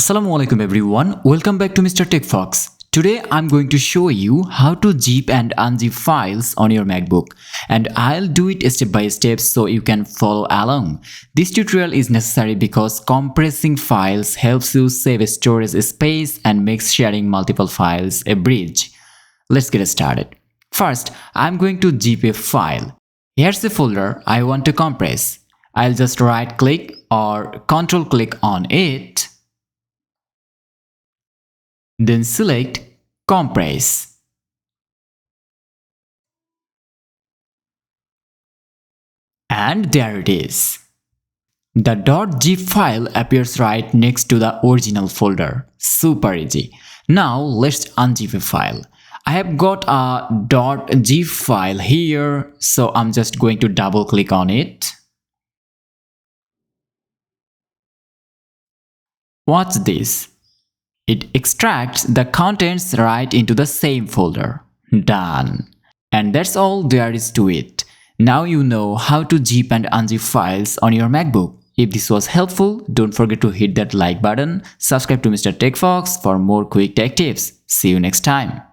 Assalamualaikum everyone, welcome back to Mr. TECHFOX. Today I'm going to show you how to zip and unzip files on your MacBook, and I'll do it step by step so you can follow along. This tutorial is necessary because compressing files helps you save storage space and makes sharing multiple files a breeze. Let's get started. First, I'm going to zip a file. Here's the folder I want to compress. I'll just right click or control click on it. Then select Compress. And there it is. The .zip file appears right next to the original folder. Super easy. Now let's unzip a file. I have got a .zip file here, so I'm just going to double click on it. Watch this. It extracts the contents right into the same folder. Done. And that's all there is to it. Now you know how to zip and unzip files on your MacBook. If this was helpful, don't forget to hit that like button, subscribe to Mr. TECHFOX for more quick tech tips. See you next time.